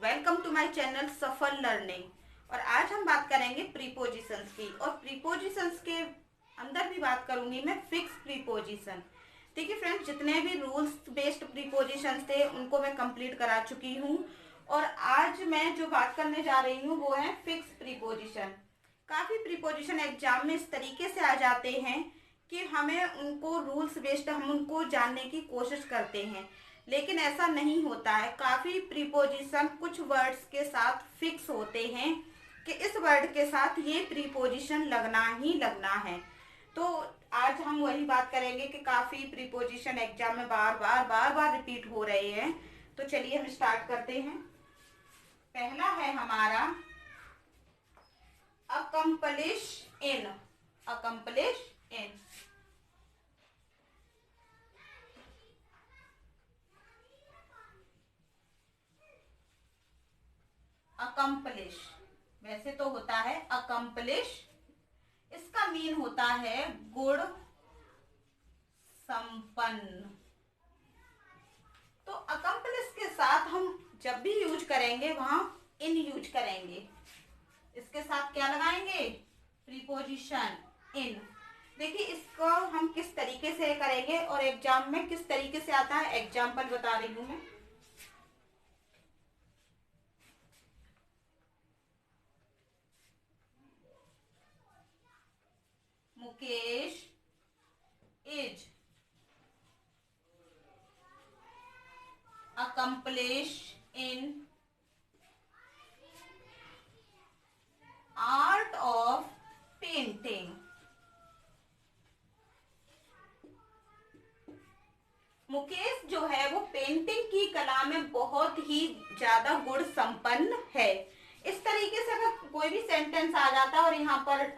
Welcome to my channel सफल learning. और आज हम बात करेंगे प्रीपोजिशंस की, और प्रीपोजिशंस के अंदर भी बात करूंगी मैं फिक्स प्रीपोजिशन। देखिए फ्रेंड्स, जितने भी रूल्स बेस्ड प्रीपोजिशंस थे उनको मैं कंप्लीट करा चुकी हूँ, और आज मैं जो बात करने जा रही हूँ वो है फिक्स प्रीपोजिशन। काफ़ी प्रीपोजिशन एग्जाम में इस तरीके से आ जाते हैं कि हमें उनको रूल्स बेस्ड हम उनको जानने की कोशिश करते हैं, लेकिन ऐसा नहीं होता है। काफ़ी प्रीपोजिशन कुछ वर्ड्स के साथ फिक्स होते हैं कि इस वर्ड के साथ ये प्रीपोजिशन लगना ही लगना है। तो आज हम वही बात करेंगे कि काफ़ी प्रीपोजिशन एग्जाम में बार बार रिपीट हो रहे हैं। तो चलिए हम स्टार्ट करते हैं। पहला है हमारा अकम्पलिश इन। अकम्पलिश इन, अकम्पलिश वैसे तो होता है अकम्पलिश, इसका मीन होता है गुण संपन्न। तो अकम्पलिश के साथ हम जब भी यूज करेंगे वहां इन यूज करेंगे। इसके साथ क्या लगाएंगे? प्रीपोजिशन इन। देखिए इसको हम किस तरीके से करेंगे और एग्जाम में किस तरीके से आता है, एग्जाम्पल बता रही हूं मैं। Mukesh is accomplished in art of painting। Mukesh जो है वो पेंटिंग की कला में बहुत ही ज्यादा गुण संपन्न है। इस तरीके से अगर कोई भी सेंटेंस आ जाता है और यहाँ पर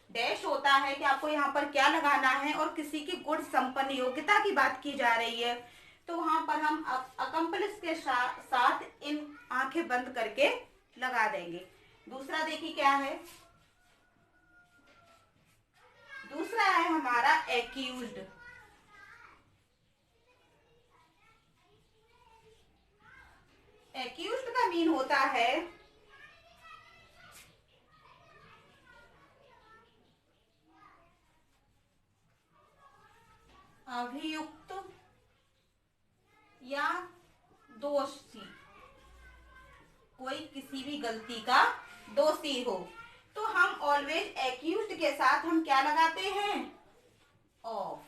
डैश होता है कि आपको यहाँ पर क्या लगाना है और किसी की गुण संपन्न योग्यता की बात की जा रही है, तो वहां पर हम अकम्पलिश के साथ इन आंखें बंद करके लगा देंगे। दूसरा देखिए क्या है, दूसरा है हमारा एक्यूज्ड। एक्यूज्ड का मीन होता है अभियुक्त या दोषी, कोई किसी भी गलती का दोषी हो। तो हम ऑलवेज एक्यूज्ड के साथ हम क्या लगाते हैं? ऑफ।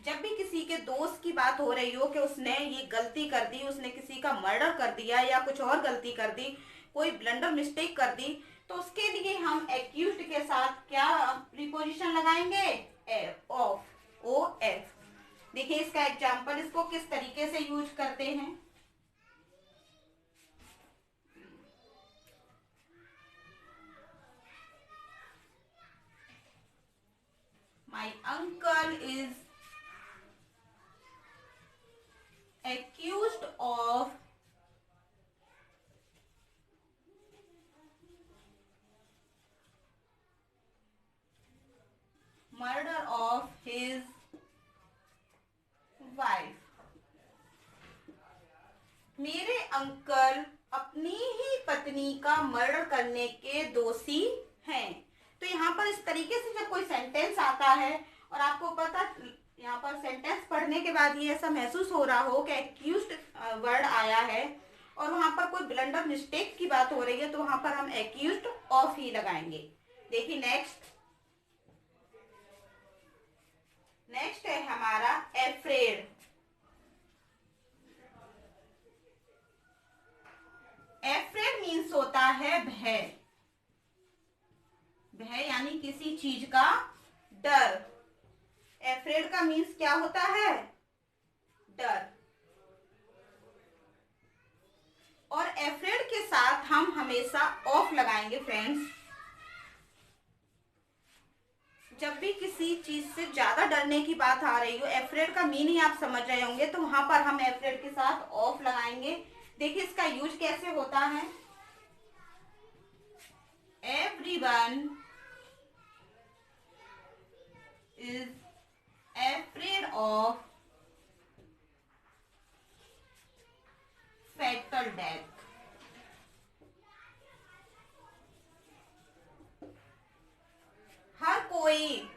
जब भी किसी के दोस्त की बात हो रही हो कि उसने ये गलती कर दी, उसने किसी का मर्डर कर दिया या कुछ और गलती कर दी, कोई ब्लंडर मिस्टेक कर दी, तो उसके लिए हम एक्यूज्ड के साथ क्या प्रीपोजिशन लगाएंगे? Of, O F. देखिए इसका एग्जाम्पल, इसको किस तरीके से यूज करते हैं। My uncle is accused of murder of his wife। मेरे अंकल अपनी ही पत्नी का मर्डर करने के दोषी हैं। तो यहाँ पर इस तरीके से जब कोई सेंटेंस आता है और आपको पता, यहाँ पर सेंटेंस पढ़ने के बाद ये ऐसा महसूस हो रहा हो कि एक्यूज्ड वर्ड आया है और वहां पर कोई ब्लंडर मिस्टेक की बात हो रही है, तो वहां पर हम एक्यूज्ड ऑफ ही लगाएंगे। देखिए नेक्स्ट, नेक्स्ट है हमारा एफ्रेड। एफ्रेड मीन्स होता है भय। भय यानी किसी चीज का डर। एफ्रेड का मीन्स क्या होता है? डर। और एफ्रेड के साथ हम हमेशा ऑफ लगाएंगे फ्रेंड्स। जब भी किसी चीज से ज्यादा डरने की बात आ रही हो, एफ्रेड का मीन ही आप समझ रहे होंगे, तो वहां पर हम एफ्रेड के साथ ऑफ लगाएंगे। देखिए इसका यूज कैसे होता है। Everyone is afraid of fatal death. हर कोई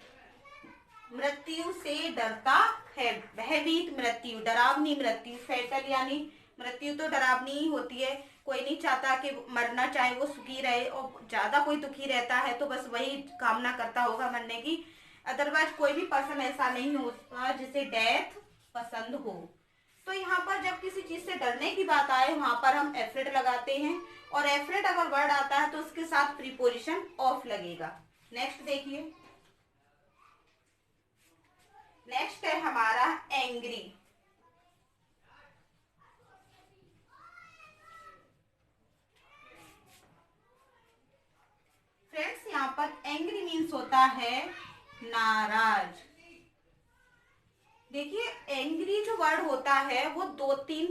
मृत्यु से डरता है। भयभीत मृत्यु, डरावनी मृत्यु। फैटल यानी मृत्यु तो डरावनी ही होती है। कोई नहीं चाहता कि मरना, चाहे वो सुखी रहे, और ज्यादा कोई दुखी रहता है तो बस वही कामना करता होगा मरने की। अदरवाइज कोई भी पर्सन ऐसा नहीं होता जिसे डेथ पसंद हो। तो यहाँ पर जब किसी चीज से डरने की बात आए वहां पर हम एफ्रेड लगाते हैं, और एफ्रेड अगर वर्ड आता है तो उसके साथ प्रीपोजिशन ऑफ लगेगा। नेक्स्ट देखिए, नेक्स्ट है हमारा एंग्री। फ्रेंड्स यहाँ पर एंग्री मीन्स होता है नाराज। देखिए एंग्री जो वर्ड होता है वो 2-3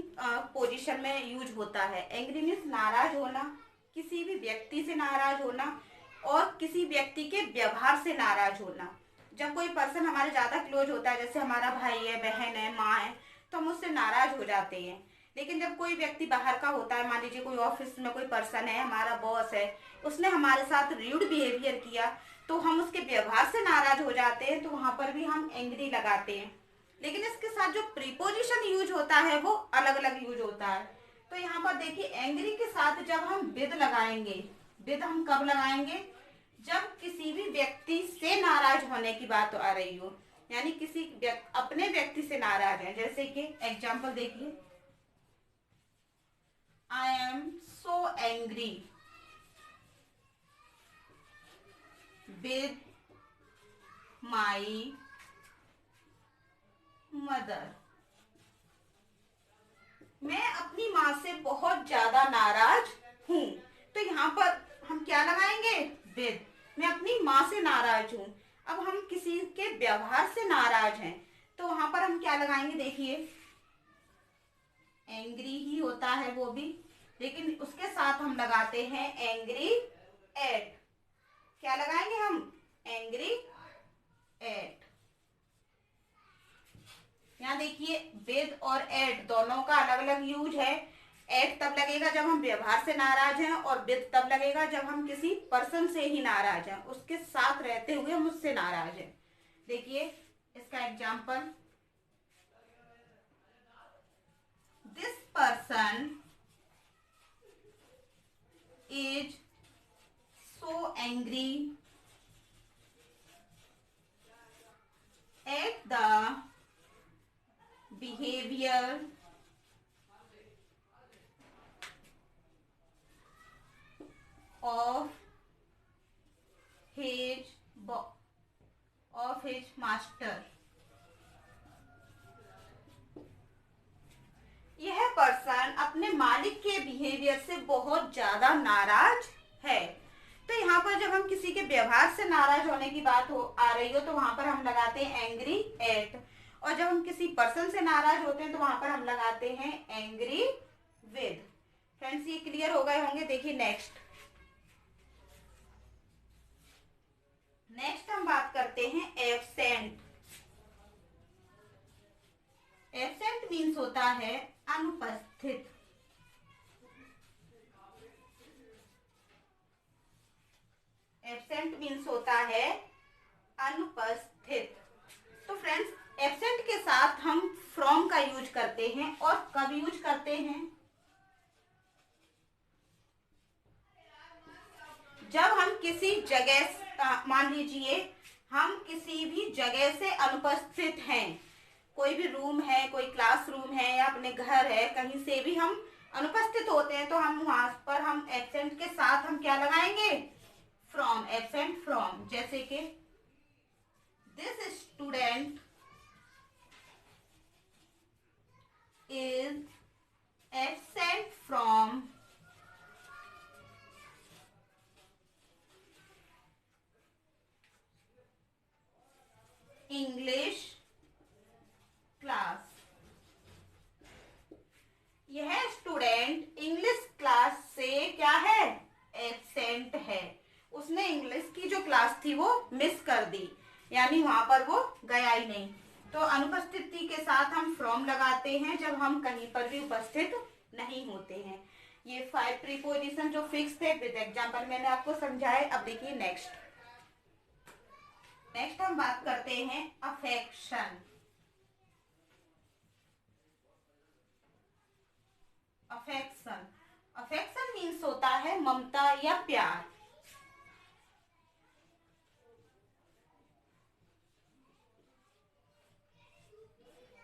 पोजीशन में यूज होता है। एंग्री मीन्स नाराज होना, किसी भी व्यक्ति से नाराज होना, और किसी व्यक्ति के व्यवहार से नाराज होना। जब कोई पर्सन हमारे ज्यादा क्लोज होता है, जैसे हमारा भाई है, बहन है, माँ है, तो हम उससे नाराज हो जाते हैं। लेकिन जब कोई व्यक्ति बाहर का होता है, मान लीजिए कोई ऑफिस में कोई पर्सन है, हमारा बॉस है, उसने हमारे साथ र्यूड बिहेवियर किया, तो हम उसके व्यवहार से नाराज हो जाते हैं, तो वहां पर भी हम एंग्री लगाते हैं। लेकिन इसके साथ जो प्रीपोजिशन यूज होता है वो अलग अलग यूज होता है। तो यहाँ पर देखिए एंग्री के साथ जब हम विद लगाएंगे, विद हम कब लगाएंगे, जब किसी भी व्यक्ति से नाराज होने की बात आ रही हो, यानी किसी अपने व्यक्ति से नाराज है। जैसे कि एग्जांपल देखिए, I am so angry with my mother. मैं अपनी माँ से बहुत ज्यादा नाराज हूँ। तो यहाँ पर हम क्या लगाएंगे, विद। मैं अपनी माँ से नाराज हूँ। अब हम किसी के व्यवहार से नाराज हैं, तो वहां पर हम क्या लगाएंगे, देखिए एंग्री ही होता है वो भी, लेकिन उसके साथ हम लगाते हैं एंग्री एट। क्या लगाएंगे हम, एंग्री एट। यहाँ देखिए विद और एट दोनों का अलग अलग यूज है। एट तब लगेगा जब हम व्यवहार से नाराज हैं, और विद तब लगेगा जब हम किसी पर्सन से ही नाराज हैं, उसके साथ रहते हुए हम उससे नाराज हैं। देखिए इसका example, this person is so angry at the behavior of his master। यह पर्सन अपने मालिक के बिहेवियर से बहुत ज्यादा नाराज है। तो यहाँ पर जब हम किसी के व्यवहार से नाराज होने की बात आ रही हो, तो वहां पर हम लगाते हैं एंग्री एट, और जब हम किसी पर्सन से नाराज होते हैं तो वहां पर हम लगाते हैं एंग्री विद। फ्रेंड्स ये क्लियर हो गए होंगे। देखिए नेक्स्ट हम बात करते हैं एब्सेंट। एब्सेंट मीन्स होता है अनुपस्थित। एब्सेंट मीन्स होता है अनुपस्थित। तो फ्रेंड्स एब्सेंट के साथ हम फ्रॉम का यूज करते हैं, और कब यूज करते हैं, जब हम किसी जगह, मान लीजिए हम किसी भी जगह से अनुपस्थित हैं, कोई भी रूम है, कोई क्लासरूम है, या अपने घर है, कहीं से भी हम अनुपस्थित होते हैं, तो हम वहां पर हम एब्सेंट के साथ हम क्या लगाएंगे, फ्रॉम। एब्सेंट फ्रॉम, जैसे कि this student is absent from English class। यह स्टूडेंट इंग्लिश क्लास से क्या है, एब्सेंट है। उसने इंग्लिश की जो क्लास थी वो मिस कर दी, यानी वहां पर वो गया ही नहीं। तो अनुपस्थिति के साथ हम फ्रॉम लगाते हैं जब हम कहीं पर भी उपस्थित नहीं होते हैं। ये 5 प्रीपोजिशन जो फिक्स थे विद एग्जाम्पल मैंने आपको समझाए। अब देखिए नेक्स्ट हम बात करते हैं अफेक्शन। अफेक्शन मीन्स होता है ममता या प्यार।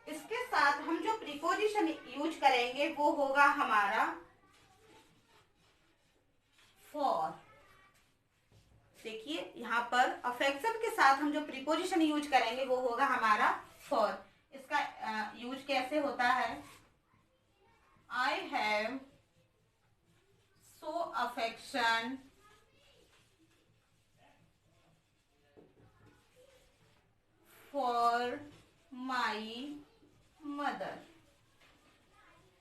इसके साथ हम जो प्रीपोजिशन यूज करेंगे वो होगा हमारा फॉर। देखिए यहाँ पर अफेक्शन के साथ हम जो प्रीपोजिशन यूज करेंगे वो होगा हमारा फॉर। इसका यूज कैसे होता है? I have so affection for my mother.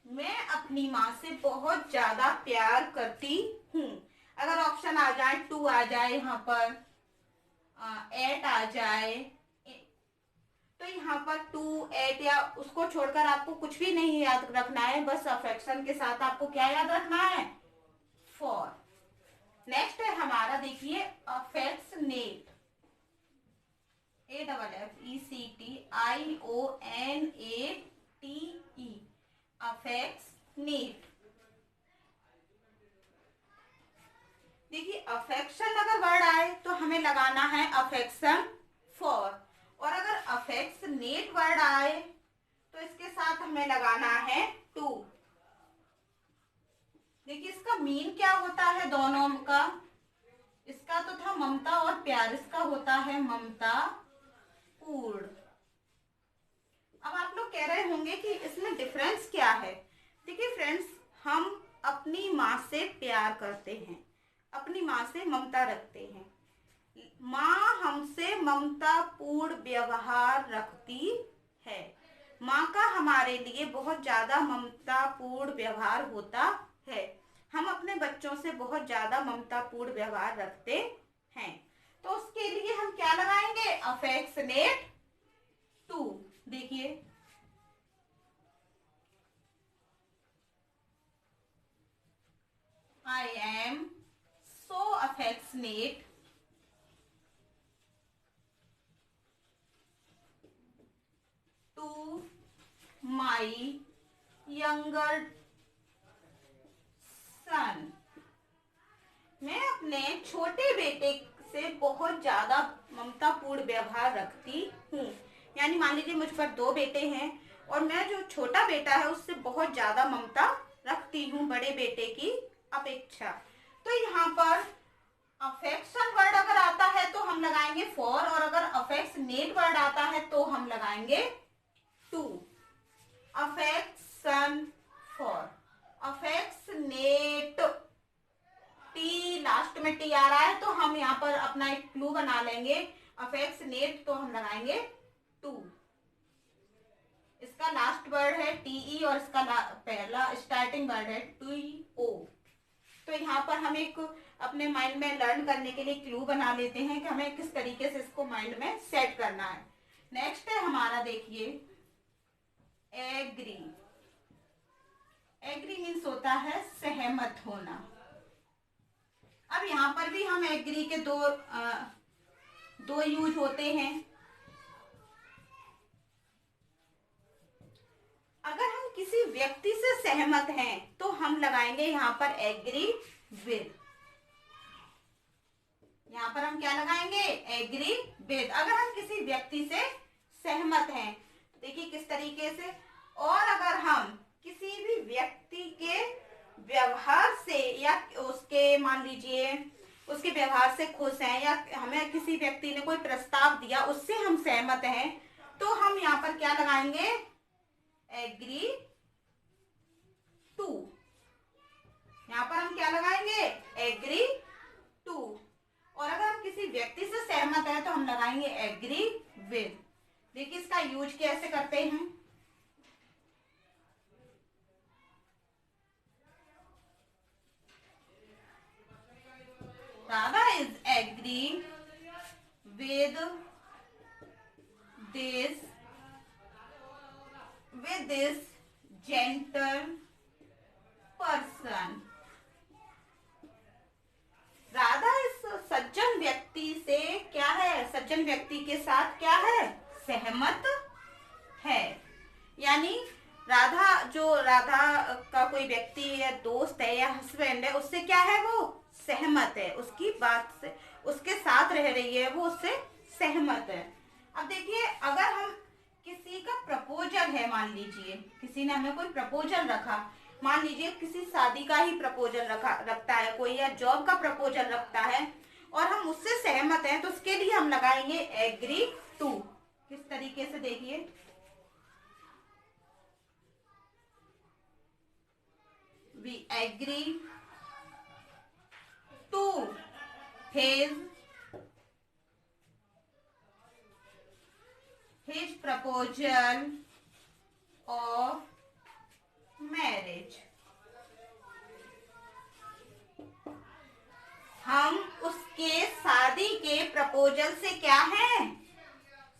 मैं अपनी माँ से बहुत ज्यादा प्यार करती हूँ। अगर ऑप्शन आ जाए, टू आ जाए, यहाँ पर 8 आ जाए, तो यहाँ पर 2, 8 या उसको छोड़कर आपको कुछ भी नहीं याद रखना है। बस अफेक्शन के साथ आपको क्या याद रखना है? फॉर। नेक्स्ट है हमारा, देखिए अफेक्शनेट। AFFECTIONATE affectionate. देखिए अफेक्शन अगर वर्ड आए तो हमें लगाना है अफेक्शन फॉर, और अगर अफेक्शनेट वर्ड आए तो इसके साथ हमें लगाना है टू। देखिए इसका मीन क्या होता है दोनों का? इसका तो था ममता और प्यार, इसका होता है ममता पूर्ण। अब आप लोग कह रहे होंगे कि इसमें डिफरेंस क्या है? देखिए फ्रेंड्स, हम अपनी माँ से प्यार करते हैं, अपनी माँ से ममता रखते हैं। माँ हमसे ममता पूर्ण व्यवहार रखती है। माँ का हमारे लिए बहुत ज्यादा ममता पूर्ण व्यवहार होता है। हम अपने बच्चों से बहुत ज्यादा ममता पूर्ण व्यवहार रखते हैं। तो उसके लिए हम क्या लगाएंगे? Affectionate to. देखिए I am so affectionate to my younger son। मैं अपने छोटे बेटे से बहुत ज्यादा ममतापूर्ण व्यवहार रखती हूँ। यानी मान लीजिए मुझ पर 2 बेटे हैं और मैं जो छोटा बेटा है उससे बहुत ज्यादा ममता रखती हूँ बड़े बेटे की अपेक्षा। तो यहाँ पर अफेक्शन वर्ड अगर आता है तो हम लगाएंगे फॉर, और अगर अफेक्शनेट वर्ड आता है तो हम लगाएंगे to. Affection for, affectionate, T last में टी आ रहा है तो हम यहाँ पर अपना एक क्लू बना लेंगे। अफेक्शनेट तो हम लगाएंगे टू। इसका लास्ट वर्ड है टीई और इसका पहला स्टार्टिंग वर्ड है टी ओ। तो यहाँ पर हम एक अपने माइंड में लर्न करने के लिए क्लू बना लेते हैं कि हमें किस तरीके से इसको माइंड में सेट करना है। नेक्स्ट है हमारा, देखिए एग्री। एग्री मीन्स होता है सहमत होना। अब यहाँ पर भी हम एग्री के दो यूज होते हैं। अगर हम किसी व्यक्ति से सहमत हैं तो हम लगाएंगे यहाँ पर एग्री विद। यहाँ पर हम क्या लगाएंगे? Agree with. अगर हम किसी व्यक्ति से सहमत हैं तो देखिए किस तरीके से। और अगर हम किसी भी व्यक्ति के व्यवहार से या उसके मान लीजिए उसके व्यवहार से खुश हैं, या हमें किसी व्यक्ति ने कोई प्रस्ताव दिया उससे हम सहमत हैं, तो हम यहाँ पर क्या लगाएंगे? Agree to. यहाँ पर हम क्या लगाएंगे? Agree to. और अगर हम किसी व्यक्ति से सहमत है तो हम लगाएंगे एग्री विद। देखिए इसका यूज कैसे करते हैं। Radha is agree with this gentle person. Radha इस सज्जन व्यक्ति से क्या है, सज्जन व्यक्ति के साथ क्या है, सहमत है। यानी राधा का कोई व्यक्ति या दोस्त है या हस्बैंड है, उससे क्या है, वो सहमत है, उसकी बात से, उसके साथ रह रही है, वो उससे सहमत है। अब देखिए, अगर हम किसी का प्रपोजल है, मान लीजिए किसी ने हमें कोई प्रपोजल रखा, मान लीजिए किसी शादी का ही प्रपोजल रखता है कोई, या जॉब का प्रपोजल रखता है, और हम उससे सहमत हैं, तो उसके लिए हम लगाएंगे एग्री टू। किस तरीके से, देखिए, we agree to his proposal of marriage। हम उसके शादी के प्रपोजल से क्या हैं,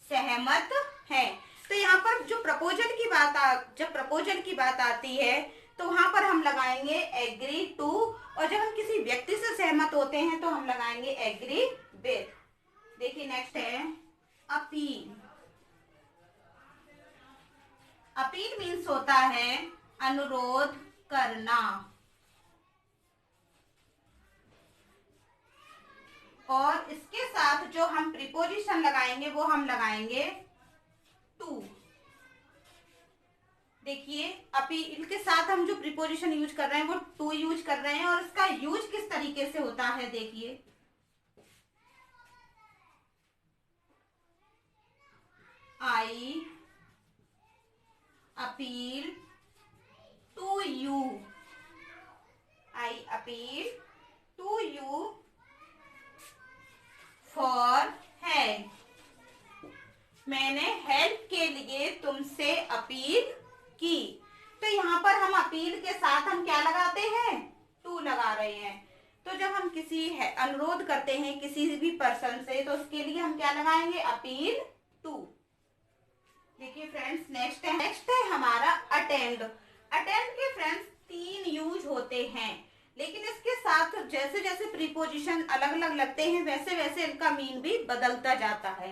सहमत हैं। तो यहाँ पर जो जब प्रपोजल की बात आती है, तो वहां पर हम लगाएंगे एग्री टू, और जब हम किसी व्यक्ति से सहमत होते हैं तो हम लगाएंगे एग्री विद। देखिए नेक्स्ट है अपील। अपील मीन्स होता है अनुरोध करना, और इसके साथ जो हम प्रीपोजिशन लगाएंगे वो हम लगाएंगे टू। देखिए, अपील के साथ हम जो प्रीपोजिशन यूज कर रहे हैं वो टू यूज कर रहे हैं, और इसका यूज किस तरीके से होता है, देखिए, I appeal to you, I appeal to you for help. मैंने हेल्प के लिए तुमसे अपील की। तो यहाँ पर हम अपील के साथ हम क्या लगाते हैं, टू लगा रहे हैं। तो जब हम अनुरोध करते हैं किसी भी पर्सन से, तो उसके लिए हम क्या लगाएंगे, अपील टू। देखिए फ्रेंड्स, नेक्स्ट है हमारा अटेंड। अटेंड के फ्रेंड्स 3 यूज होते हैं, लेकिन इसके साथ जैसे जैसे प्रीपोजिशन अलग अलग लगते हैं, वैसे वैसे इनका मीन भी बदलता जाता है।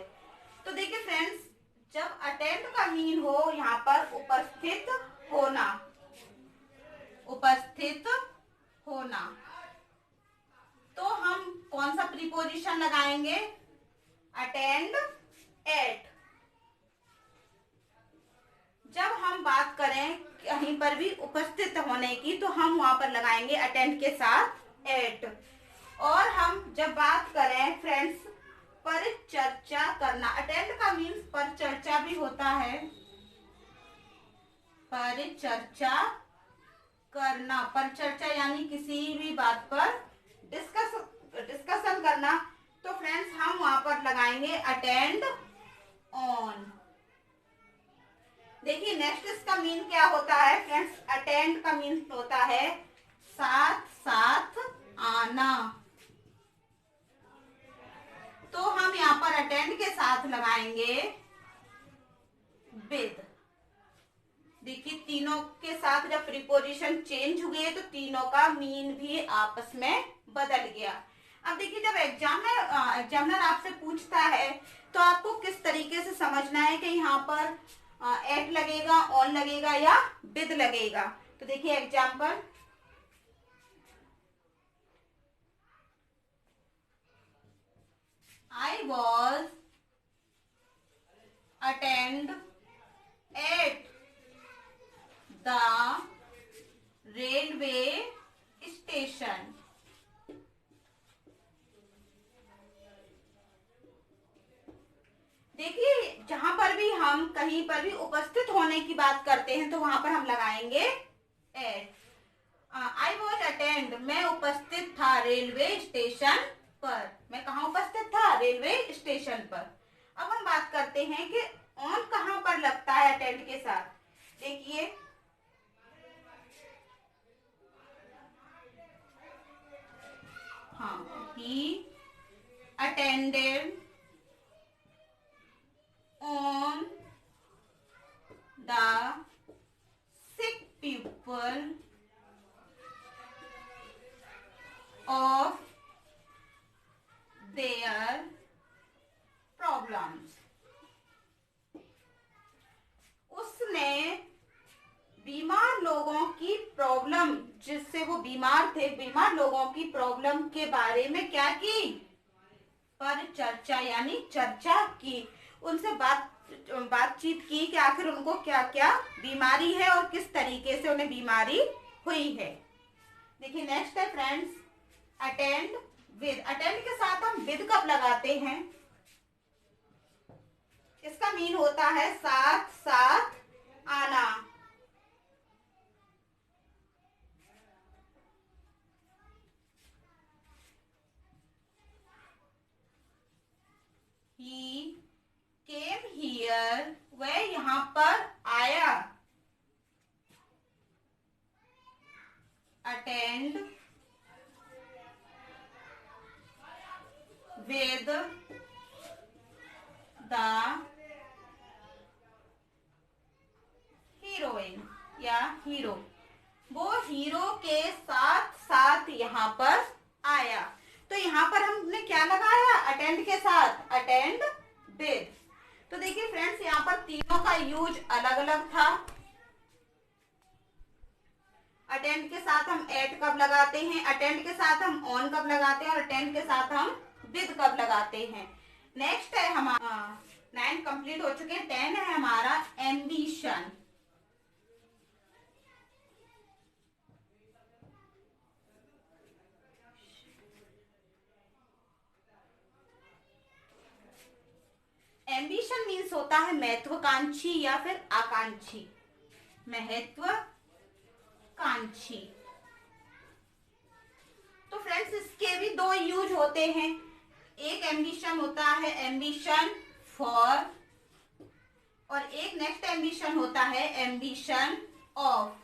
तो देखिए फ्रेंड्स, जब अटेंड का मीन हो यहाँ पर उपस्थित होना, उपस्थित होना, तो हम कौन सा प्रीपोजिशन लगाएंगे, अटेंड एट। जब हम बात करें कहीं पर भी उपस्थित होने की, तो हम वहां पर लगाएंगे अटेंड के साथ एट। और हम जब बात करें फ्रेंड्स परिचर्चा करना, अटेंड का मीन्स परिचर्चा भी होता है, परिचर्चा करना, परिचर्चा यानी किसी भी बात पर डिस्कशन करना। तो फ्रेंड्स हम वहां पर लगाएंगे अटेंड ऑन। देखिए नेक्स्ट इसका मीन क्या होता है फ्रेंड्स, अटेंड का मीन होता है साथ साथ आना। तो हम यहाँ पर अटेंड के साथ लगाएंगे विद। देखिए तीनों के साथ जब प्रीपोजिशन चेंज हुए तो तीनों का मीन भी आपस में बदल गया। अब देखिए, जब एग्जामिनर आपसे पूछता है तो आपको किस तरीके से समझना है कि यहाँ पर एट लगेगा, ऑन लगेगा या विद लगेगा। तो देखिए example, I was attend at the railway station। देखिए जहां पर भी हम कहीं पर भी उपस्थित होने की बात करते हैं तो वहां पर हम लगाएंगे एट। आई वॉज अटेंड, मैं उपस्थित था रेलवे स्टेशन पर। मैं कहाँ उपस्थित था, रेलवे स्टेशन पर। अब हम बात करते हैं कि ऑन कहाँ पर लगता है अटेंड के साथ। देखिए हाँ, he attended on the sick people of their problems. उसने बीमार लोगों की प्रॉब्लम, जिससे वो बीमार थे, बीमार लोगों की प्रॉब्लम के बारे में क्या की, पर चर्चा, यानी चर्चा की, उनसे बातचीत की कि आखिर उनको क्या क्या बीमारी है और किस तरीके से उन्हें बीमारी हुई है। देखिए नेक्स्ट है फ्रेंड्स, अटेंड विद। अटेंड के साथ हम विद कब लगाते हैं? इसका मीन होता है साथ साथ आना। He came here, वह यहाँ पर आया। अटेंड विद द हीरोइन या हीरो, वो हीरो के साथ साथ यहाँ पर आया। तो यहाँ पर हमने क्या लगाया? अटेंड के साथ अटेंड विद। तो देखिए फ्रेंड्स, यहाँ पर तीनों का यूज अलग अलग था। अटेंड के साथ हम एट कब लगाते हैं, अटेंड के साथ हम ऑन कब लगाते हैं, और अटेंड के साथ हम विद कब लगाते हैं। नेक्स्ट है हमारा 9 कंप्लीट हो चुके हैं। 10 है हमारा एम्बिशन। एम्बिशन मीन्स होता है महत्वाकांक्षी या फिर आकांक्षी। महत्वाकांक्षी। तो फ्रेंड्स, इसके भी दो यूज होते हैं। एक एम्बिशन होता है एम्बिशन फॉर, और एक नेक्स्ट एम्बिशन होता है एम्बिशन ऑफ।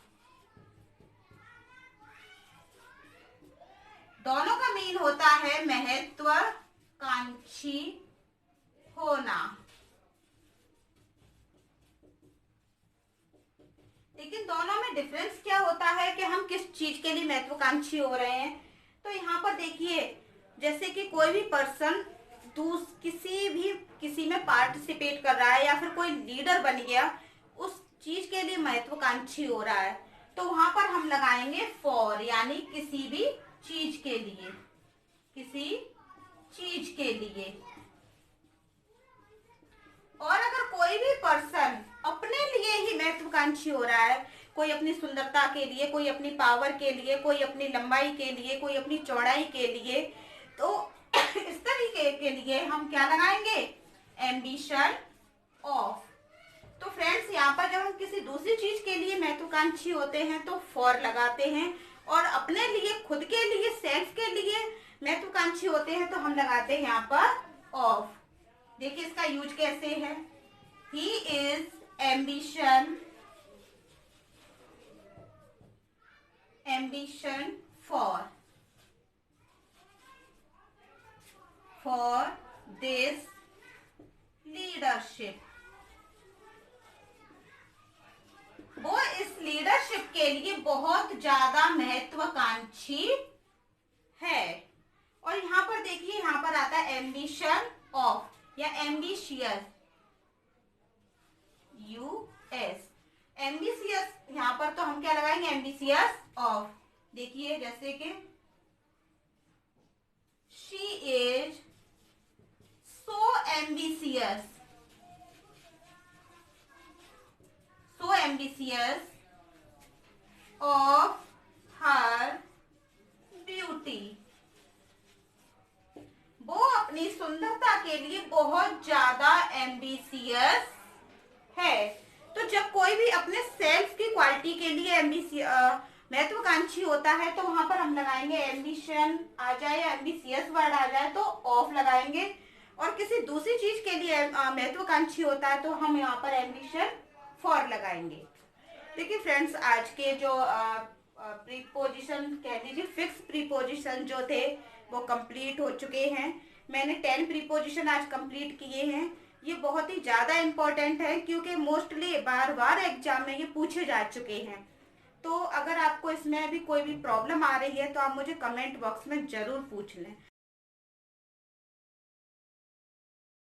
दोनों का मीन होता है महत्वाकांक्षी होना। लेकिन दोनों में डिफरेंस क्या होता है कि हम किस चीज के लिए महत्वाकांक्षी हो रहे हैं। तो यहाँ पर देखिए, जैसे कि कोई भी पर्सन किसी में पार्टिसिपेट कर रहा है या फिर कोई लीडर बन गया, उस चीज के लिए महत्वाकांक्षी हो रहा है, तो वहां पर हम लगाएंगे फॉर, यानी किसी भी चीज के लिए, किसी चीज के लिए। और अगर कोई भी पर्सन अपने लिए ही महत्वाकांक्षी हो रहा है, कोई अपनी सुंदरता के लिए, कोई अपनी पावर के लिए, कोई अपनी लंबाई के लिए, कोई अपनी चौड़ाई के लिए, तो इस तरीके के लिए हम क्या लगाएंगे? Ambition of. तो फ्रेंड्स, यहाँ पर जब हम किसी दूसरी चीज के लिए महत्वाकांक्षी होते हैं तो फॉर लगाते हैं, और अपने लिए, खुद के लिए, सेल्फ के लिए महत्वाकांक्षी होते हैं तो हम लगाते हैं यहाँ पर ऑफ। देखिए इसका यूज कैसे है। He is ambition for this leadership. वो इस लीडरशिप के लिए बहुत ज्यादा महत्वाकांक्षी है। और यहाँ पर देखिए, यहाँ पर आता है एम्बिशन ऑफ या एम्बिशियस, यूएस। एम्बिशियस, यहाँ पर तो हम क्या लगाएंगे? Ambitious of. देखिए जैसे कि she is so ambitious, of her beauty. वो अपनी सुंदरता के लिए बहुत ज्यादा एम्बिशियस है। तो जब कोई भी अपने सेल्फ की क्वालिटी के लिए महत्वाकांक्षी होता है तो वहां पर हम लगाएंगे एम्बिशन आ जाए या एम्बिशियस वर्ड आ जाए तो ऑफ लगाएंगे। और किसी दूसरी चीज के लिए महत्वाकांक्षी होता है तो हम यहाँ पर एम्बिशन फॉर लगाएंगे। देखिए फ्रेंड्स, आज के जो प्रीपोजिशन कह लीजिए, फिक्स प्रीपोजिशन जो थे वो कंप्लीट हो चुके हैं। मैंने 10 प्रीपोजिशन आज कंप्लीट किए हैं। ये बहुत ही ज़्यादा इम्पोर्टेंट है क्योंकि मोस्टली बार बार एग्जाम में ये पूछे जा चुके हैं। तो अगर आपको इसमें भी कोई भी प्रॉब्लम आ रही है तो आप मुझे कमेंट बॉक्स में ज़रूर पूछ लें।